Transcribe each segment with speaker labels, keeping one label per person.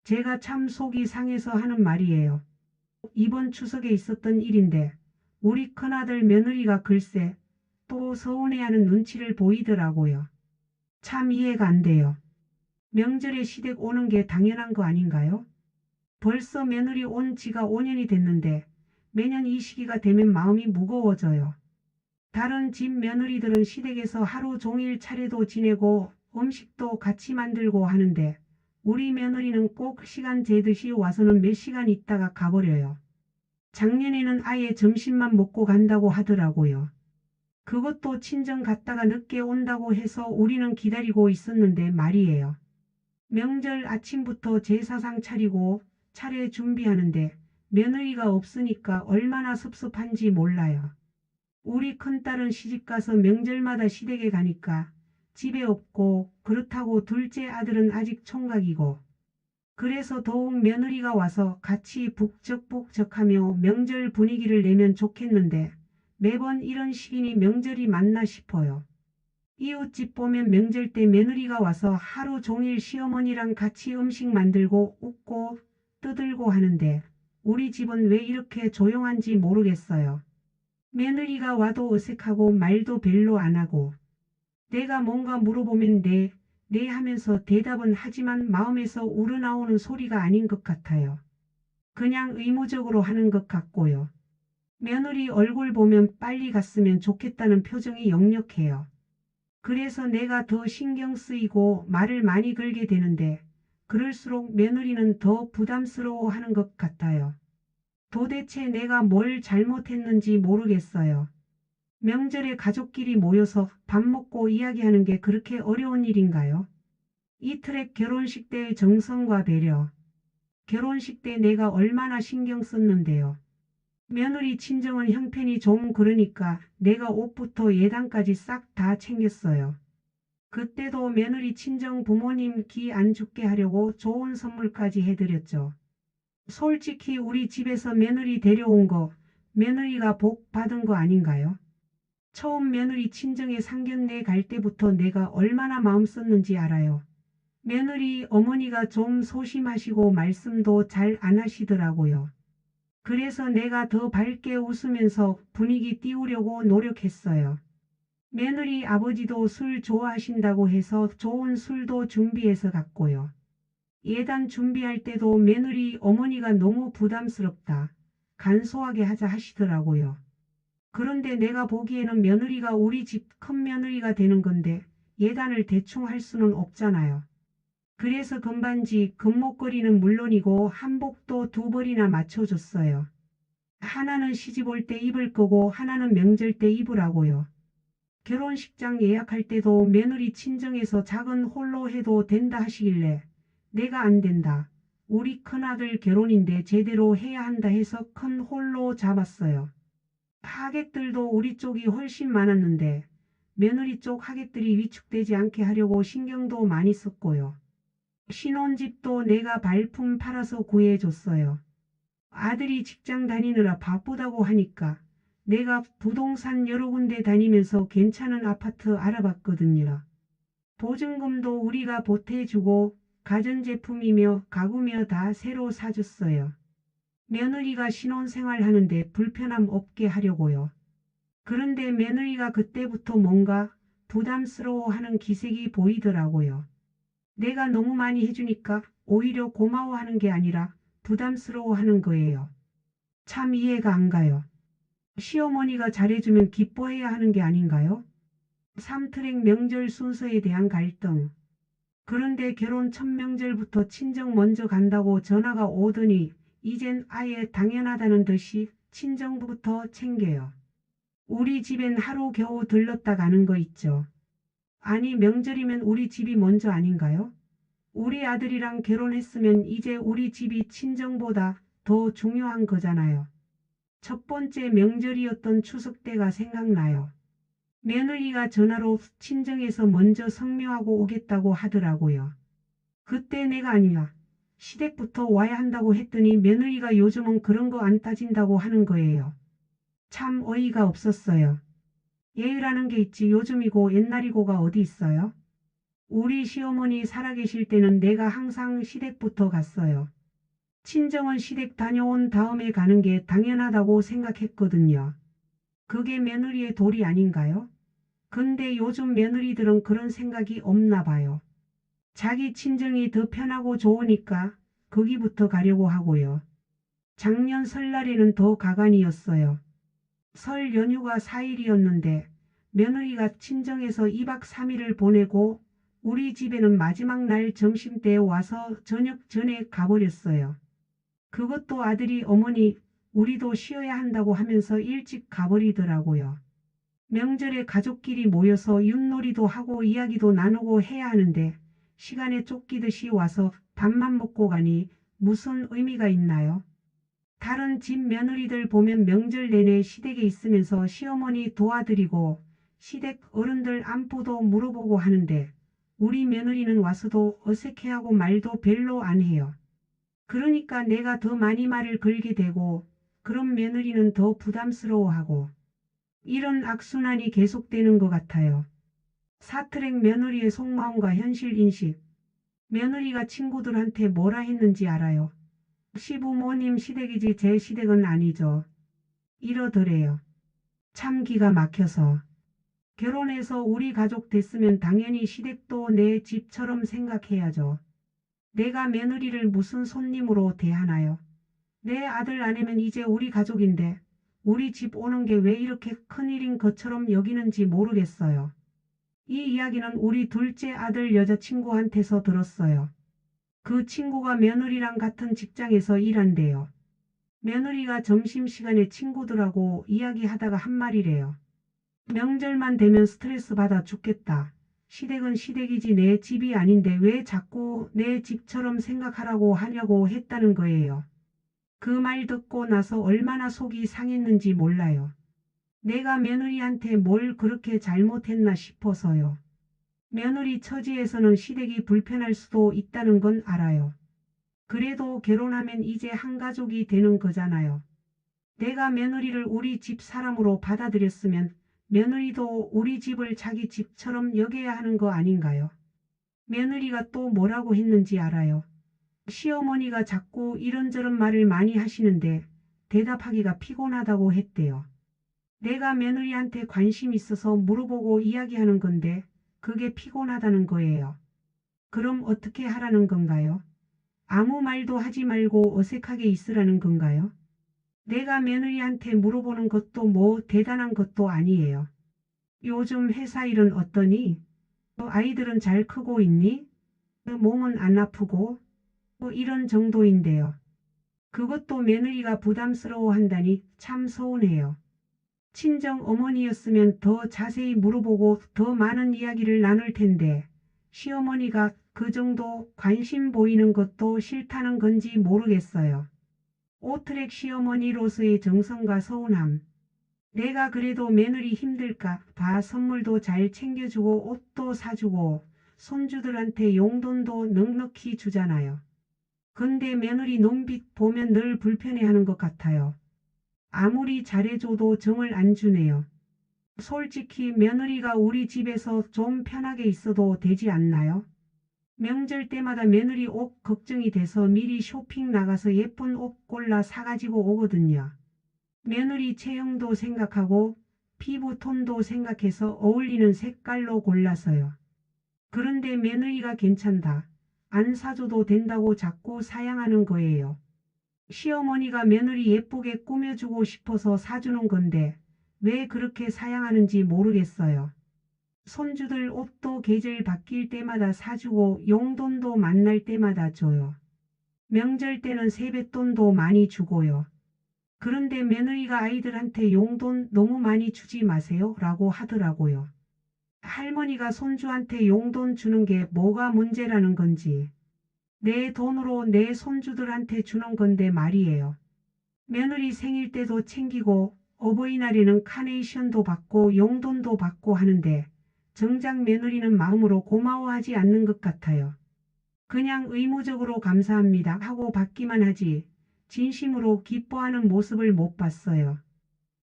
Speaker 1: 제가 참 속이 상해서 하는 말이에요. 이번 추석에 있었던 일인데 우리 큰아들 며느리가 글쎄 또 서운해하는 눈치를 보이더라고요. 참 이해가 안 돼요. 명절에 시댁 오는 게 당연한 거 아닌가요? 벌써 며느리 온 지가 5년이 됐는데 매년 이 시기가 되면 마음이 무거워져요. 다른 집 며느리들은 시댁에서 하루 종일 차례도 지내고 음식도 같이 만들고 하는데 우리 며느리는 꼭 시간 재듯이 와서는 몇 시간 있다가 가버려요. 작년에는 아예 점심만 먹고 간다고 하더라고요. 그것도 친정 갔다가 늦게 온다고 해서 우리는 기다리고 있었는데 말이에요. 명절 아침부터 제사상 차리고 차례 준비하는데 며느리가 없으니까 얼마나 섭섭한지 몰라요. 우리 큰딸은 시집가서 명절마다 시댁에 가니까 집에 없고 그렇다고 둘째 아들은 아직 총각이고 그래서 더욱 며느리가 와서 같이 북적북적하며 명절 분위기를 내면 좋겠는데 매번 이런 시기니 명절이 맞나 싶어요. 이웃집 보면 명절 때 며느리가 와서 하루 종일 시어머니랑 같이 음식 만들고 웃고 떠들고 하는데 우리 집은 왜 이렇게 조용한지 모르겠어요. 며느리가 와도 어색하고 말도 별로 안 하고 내가 뭔가 물어보면 네 하면서 대답은 하지만 마음에서 우러나오는 소리가 아닌 것 같아요. 그냥 의무적으로 하는 것 같고요. 며느리 얼굴 보면 빨리 갔으면 좋겠다는 표정이 역력해요. 그래서 내가 더 신경 쓰이고 말을 많이 걸게 되는데 그럴수록 며느리는 더 부담스러워하는 것 같아요. 도대체 내가 뭘 잘못했는지 모르겠어요. 명절에 가족끼리 모여서 밥 먹고 이야기하는 게 그렇게 어려운 일인가요? 이 트랙 결혼식 때의 정성과 배려. 결혼식 때 내가 얼마나 신경 썼는데요. 며느리 친정은 형편이 좀 그러니까 내가 옷부터 예단까지 싹 다 챙겼어요. 그때도 며느리 친정 부모님 기 안 죽게 하려고 좋은 선물까지 해드렸죠. 솔직히 우리 집에서 며느리 데려온 거 며느리가 복 받은 거 아닌가요? 처음 며느리 친정에 상견례 갈 때부터 내가 얼마나 마음 썼는지 알아요. 며느리 어머니가 좀 소심하시고 말씀도 잘 안 하시더라고요. 그래서 내가 더 밝게 웃으면서 분위기 띄우려고 노력했어요. 며느리 아버지도 술 좋아하신다고 해서 좋은 술도 준비해서 갔고요. 예단 준비할 때도 며느리 어머니가 너무 부담스럽다. 간소하게 하자 하시더라고요. 그런데 내가 보기에는 며느리가 우리 집 큰 며느리가 되는 건데 예단을 대충 할 수는 없잖아요. 그래서 금반지, 금목걸이는 물론이고 한복도 2벌이나 맞춰줬어요. 하나는 시집 올 때 입을 거고 하나는 명절 때 입으라고요. 결혼식장 예약할 때도 며느리 친정에서 작은 홀로 해도 된다 하시길래 내가 안 된다. 우리 큰아들 결혼인데 제대로 해야 한다 해서 큰 홀로 잡았어요. 하객들도 우리 쪽이 훨씬 많았는데 며느리 쪽 하객들이 위축되지 않게 하려고 신경도 많이 썼고요. 신혼집도 내가 발품 팔아서 구해줬어요. 아들이 직장 다니느라 바쁘다고 하니까 내가 부동산 여러 군데 다니면서 괜찮은 아파트 알아봤거든요. 보증금도 우리가 보태주고 가전제품이며 가구며 다 새로 사줬어요. 며느리가 신혼생활 하는데 불편함 없게 하려고요. 그런데 며느리가 그때부터 뭔가 부담스러워하는 기색이 보이더라고요. 내가 너무 많이 해주니까 오히려 고마워하는 게 아니라 부담스러워하는 거예요. 참 이해가 안 가요. 시어머니가 잘해주면 기뻐해야 하는 게 아닌가요? 3트랙 명절 순서에 대한 갈등. 그런데 결혼 첫 명절부터 친정 먼저 간다고 전화가 오더니 이젠 아예 당연하다는 듯이 친정부터 챙겨요. 우리 집엔 하루 겨우 들렀다 가는 거 있죠. 아니 명절이면 우리 집이 먼저 아닌가요? 우리 아들이랑 결혼했으면 이제 우리 집이 친정보다 더 중요한 거잖아요. 첫 번째 명절이었던 추석 때가 생각나요. 며느리가 전화로 친정에서 먼저 성묘하고 오겠다고 하더라고요. 그때 내가 아니야. 시댁부터 와야 한다고 했더니 며느리가 요즘은 그런 거 안 따진다고 하는 거예요. 참 어이가 없었어요. 예의라는 게 있지 요즘이고 옛날이고가 어디 있어요? 우리 시어머니 살아계실 때는 내가 항상 시댁부터 갔어요. 친정은 시댁 다녀온 다음에 가는 게 당연하다고 생각했거든요. 그게 며느리의 도리 아닌가요? 근데 요즘 며느리들은 그런 생각이 없나 봐요. 자기 친정이 더 편하고 좋으니까 거기부터 가려고 하고요. 작년 설날에는 더 가관이었어요. 설 연휴가 4일이었는데 며느리가 친정에서 2박 3일을 보내고 우리 집에는 마지막 날 점심때 와서 저녁 전에 가버렸어요. 그것도 아들이 어머니 우리도 쉬어야 한다고 하면서 일찍 가버리더라고요. 명절에 가족끼리 모여서 윷놀이도 하고 이야기도 나누고 해야 하는데 시간에 쫓기듯이 와서 밥만 먹고 가니 무슨 의미가 있나요? 다른 집 며느리들 보면 명절 내내 시댁에 있으면서 시어머니 도와드리고 시댁 어른들 안부도 물어보고 하는데 우리 며느리는 와서도 어색해하고 말도 별로 안 해요. 그러니까 내가 더 많이 말을 걸게 되고 그런 며느리는 더 부담스러워하고 이런 악순환이 계속되는 것 같아요. 사트랙 며느리의 속마음과 현실 인식. 며느리가 친구들한테 뭐라 했는지 알아요. 시부모님 시댁이지 제 시댁은 아니죠. 이러더래요. 참 기가 막혀서. 결혼해서 우리 가족 됐으면 당연히 시댁도 내 집처럼 생각해야죠. 내가 며느리를 무슨 손님으로 대하나요? 내 아들 아내면 이제 우리 가족인데 우리 집 오는 게 왜 이렇게 큰일인 것처럼 여기는지 모르겠어요. 이 이야기는 우리 둘째 아들 여자친구한테서 들었어요. 그 친구가 며느리랑 같은 직장에서 일한대요. 며느리가 점심시간에 친구들하고 이야기하다가 한 말이래요. 명절만 되면 스트레스 받아 죽겠다. 시댁은 시댁이지 내 집이 아닌데 왜 자꾸 내 집처럼 생각하라고 하냐고 했다는 거예요. 그 말 듣고 나서 얼마나 속이 상했는지 몰라요. 내가 며느리한테 뭘 그렇게 잘못했나 싶어서요. 며느리 처지에서는 시댁이 불편할 수도 있다는 건 알아요. 그래도 결혼하면 이제 한 가족이 되는 거잖아요. 내가 며느리를 우리 집 사람으로 받아들였으면 며느리도 우리 집을 자기 집처럼 여겨야 하는 거 아닌가요? 며느리가 또 뭐라고 했는지 알아요. 시어머니가 자꾸 이런저런 말을 많이 하시는데 대답하기가 피곤하다고 했대요. 내가 며느리한테 관심 있어서 물어보고 이야기하는 건데 그게 피곤하다는 거예요. 그럼 어떻게 하라는 건가요? 아무 말도 하지 말고 어색하게 있으라는 건가요? 내가 며느리한테 물어보는 것도 뭐 대단한 것도 아니에요. 요즘 회사 일은 어떠니? 아이들은 잘 크고 있니? 몸은 안 아프고? 이런 정도인데요. 그것도 며느리가 부담스러워한다니 참 서운해요. 친정 어머니였으면 더 자세히 물어보고 더 많은 이야기를 나눌 텐데 시어머니가 그 정도 관심 보이는 것도 싫다는 건지 모르겠어요. 오트랙 시어머니로서의 정성과 서운함. 내가 그래도 며느리 힘들까 봐 선물도 잘 챙겨주고 옷도 사주고 손주들한테 용돈도 넉넉히 주잖아요. 근데 며느리 눈빛 보면 늘 불편해하는 것 같아요. 아무리 잘해줘도 정을 안 주네요. 솔직히 며느리가 우리 집에서 좀 편하게 있어도 되지 않나요? 명절 때마다 며느리 옷 걱정이 돼서 미리 쇼핑 나가서 예쁜 옷 골라 사가지고 오거든요. 며느리 체형도 생각하고 피부 톤도 생각해서 어울리는 색깔로 골라서요. 그런데 며느리가 괜찮다. 안 사줘도 된다고 자꾸 사양하는 거예요. 시어머니가 며느리 예쁘게 꾸며주고 싶어서 사주는 건데 왜 그렇게 사양하는지 모르겠어요. 손주들 옷도 계절 바뀔 때마다 사주고 용돈도 만날 때마다 줘요. 명절 때는 세뱃돈도 많이 주고요. 그런데 며느리가 아이들한테 용돈 너무 많이 주지 마세요 라고 하더라고요. 할머니가 손주한테 용돈 주는 게 뭐가 문제라는 건지. 내 돈으로 내 손주들한테 주는 건데 말이에요. 며느리 생일 때도 챙기고 어버이날에는 카네이션도 받고 용돈도 받고 하는데 정작 며느리는 마음으로 고마워하지 않는 것 같아요. 그냥 의무적으로 감사합니다 하고 받기만 하지 진심으로 기뻐하는 모습을 못 봤어요.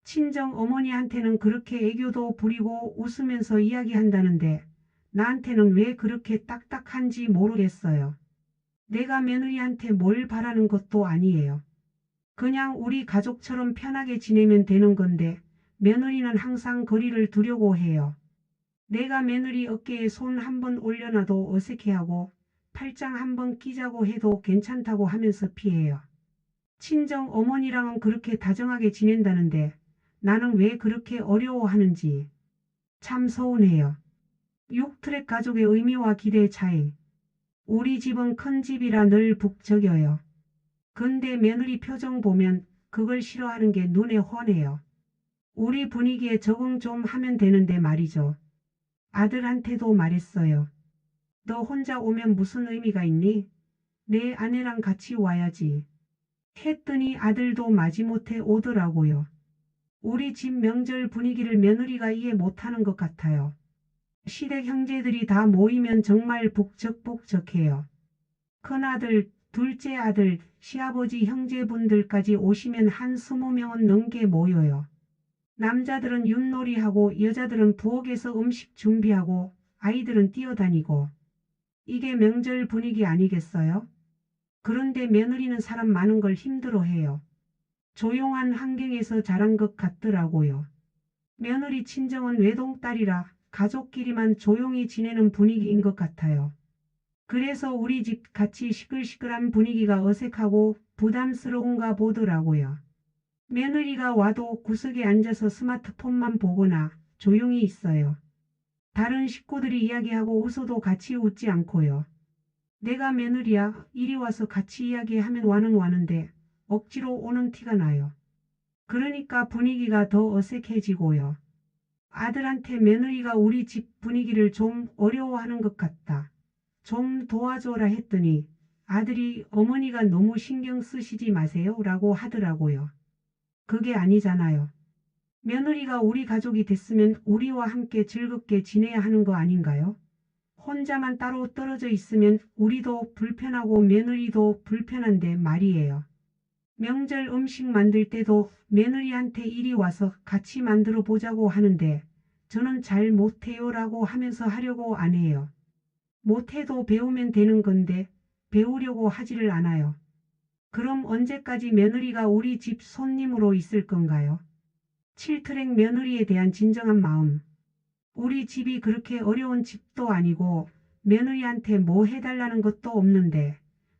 Speaker 1: 친정 어머니한테는 그렇게 애교도 부리고 웃으면서 이야기한다는데 나한테는 왜 그렇게 딱딱한지 모르겠어요. 내가 며느리한테 뭘 바라는 것도 아니에요. 그냥 우리 가족처럼 편하게 지내면 되는 건데 며느리는 항상 거리를 두려고 해요. 내가 며느리 어깨에 손 한 번 올려놔도 어색해하고 팔짱 한 번 끼자고 해도 괜찮다고 하면서 피해요. 친정 어머니랑은 그렇게 다정하게 지낸다는데 나는 왜 그렇게 어려워하는지 참 서운해요. 6트랙 가족의 의미와 기대 차이. 우리 집은 큰 집이라 늘 북적여요. 근데 며느리 표정 보면 그걸 싫어하는 게 눈에 훤해요. 우리 분위기에 적응 좀 하면 되는데 말이죠. 아들한테도 말했어요. 너 혼자 오면 무슨 의미가 있니? 내 아내랑 같이 와야지. 했더니 아들도 마지못해 오더라고요. 우리 집 명절 분위기를 며느리가 이해 못하는 것 같아요. 시댁 형제들이 다 모이면 정말 북적북적해요. 큰아들, 둘째 아들, 시아버지 형제분들까지 오시면 한 20명은 넘게 모여요. 남자들은 윷놀이하고 여자들은 부엌에서 음식 준비하고 아이들은 뛰어다니고. 이게 명절 분위기 아니겠어요? 그런데 며느리는 사람 많은 걸 힘들어해요. 조용한 환경에서 자란 것 같더라고요. 며느리 친정은 외동딸이라 가족끼리만 조용히 지내는 분위기인 것 같아요. 그래서 우리 집 같이 시끌시끌한 분위기가 어색하고 부담스러운가 보더라고요. 며느리가 와도 구석에 앉아서 스마트폰만 보거나 조용히 있어요. 다른 식구들이 이야기하고 웃어도 같이 웃지 않고요. 내가 며느리야 이리 와서 같이 이야기하면 와는 와는데 억지로 오는 티가 나요. 그러니까 분위기가 더 어색해지고요. 아들한테 며느리가 우리 집 분위기를 좀 어려워하는 것 같다. 좀 도와줘라 했더니 아들이 어머니가 너무 신경 쓰시지 마세요 라고 하더라고요. 그게 아니잖아요. 며느리가 우리 가족이 됐으면 우리와 함께 즐겁게 지내야 하는 거 아닌가요? 혼자만 따로 떨어져 있으면 우리도 불편하고 며느리도 불편한데 말이에요. 명절 음식 만들 때도 며느리한테 이리 와서 같이 만들어 보자고 하는데 저는 잘 못해요라고 하면서 하려고 안 해요. 못해도 배우면 되는 건데 배우려고 하지를 않아요. 그럼 언제까지 며느리가 우리 집 손님으로 있을 건가요? 7트랙 며느리에 대한 진정한 마음. 우리 집이 그렇게 어려운 집도 아니고 며느리한테 뭐 해달라는 것도 없는데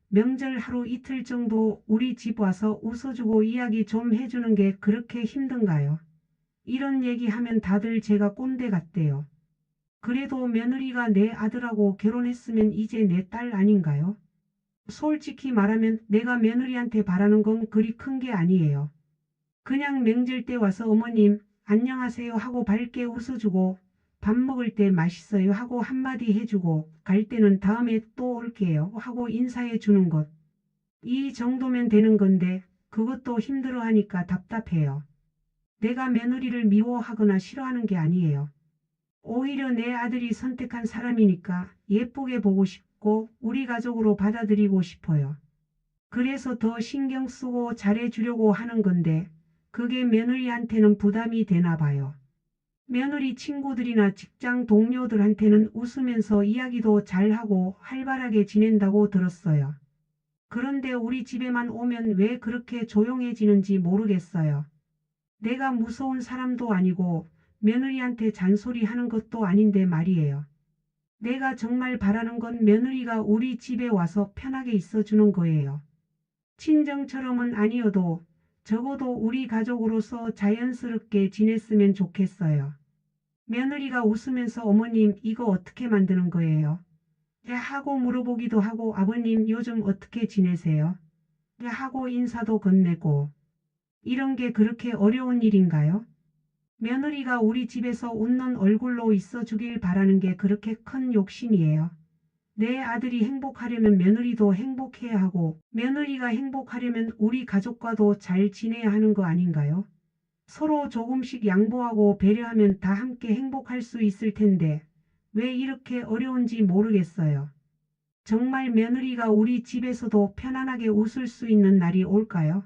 Speaker 1: 명절 하루 이틀 정도 우리 집 와서 웃어주고 이야기 좀 해주는 게 그렇게 힘든가요? 이런 얘기하면 다들 제가 꼰대 같대요. 그래도 며느리가 내 아들하고 결혼했으면 이제 내 딸 아닌가요? 솔직히 말하면 내가 며느리한테 바라는 건 그리 큰 게 아니에요. 그냥 명절 때 와서 어머님 안녕하세요 하고 밝게 웃어주고 밥 먹을 때 맛있어요 하고 한마디 해주고 갈 때는 다음에 또 올게요 하고 인사해 주는 것. 이 정도면 되는 건데 그것도 힘들어하니까 답답해요. 내가 며느리를 미워하거나 싫어하는 게 아니에요. 오히려 내 아들이 선택한 사람이니까 예쁘게 보고 싶고 우리 가족으로 받아들이고 싶어요. 그래서 더 신경 쓰고 잘해주려고 하는 건데 그게 며느리한테는 부담이 되나 봐요. 며느리 친구들이나 직장 동료들한테는 웃으면서 이야기도 잘하고 활발하게 지낸다고 들었어요. 그런데 우리 집에만 오면 왜 그렇게 조용해지는지 모르겠어요. 내가 무서운 사람도 아니고 며느리한테 잔소리하는 것도 아닌데 말이에요. 내가 정말 바라는 건 며느리가 우리 집에 와서 편하게 있어주는 거예요. 친정처럼은 아니어도 적어도 우리 가족으로서 자연스럽게 지냈으면 좋겠어요. 며느리가 웃으면서 어머님 이거 어떻게 만드는 거예요? 하고 물어보기도 하고 아버님 요즘 어떻게 지내세요? 하고 인사도 건네고. 이런 게 그렇게 어려운 일인가요? 며느리가 우리 집에서 웃는 얼굴로 있어 주길 바라는 게 그렇게 큰 욕심이에요. 내 아들이 행복하려면 며느리도 행복해야 하고 며느리가 행복하려면 우리 가족과도 잘 지내야 하는 거 아닌가요? 서로 조금씩 양보하고 배려하면 다 함께 행복할 수 있을 텐데 왜 이렇게 어려운지 모르겠어요. 정말 며느리가 우리 집에서도 편안하게 웃을 수 있는 날이 올까요?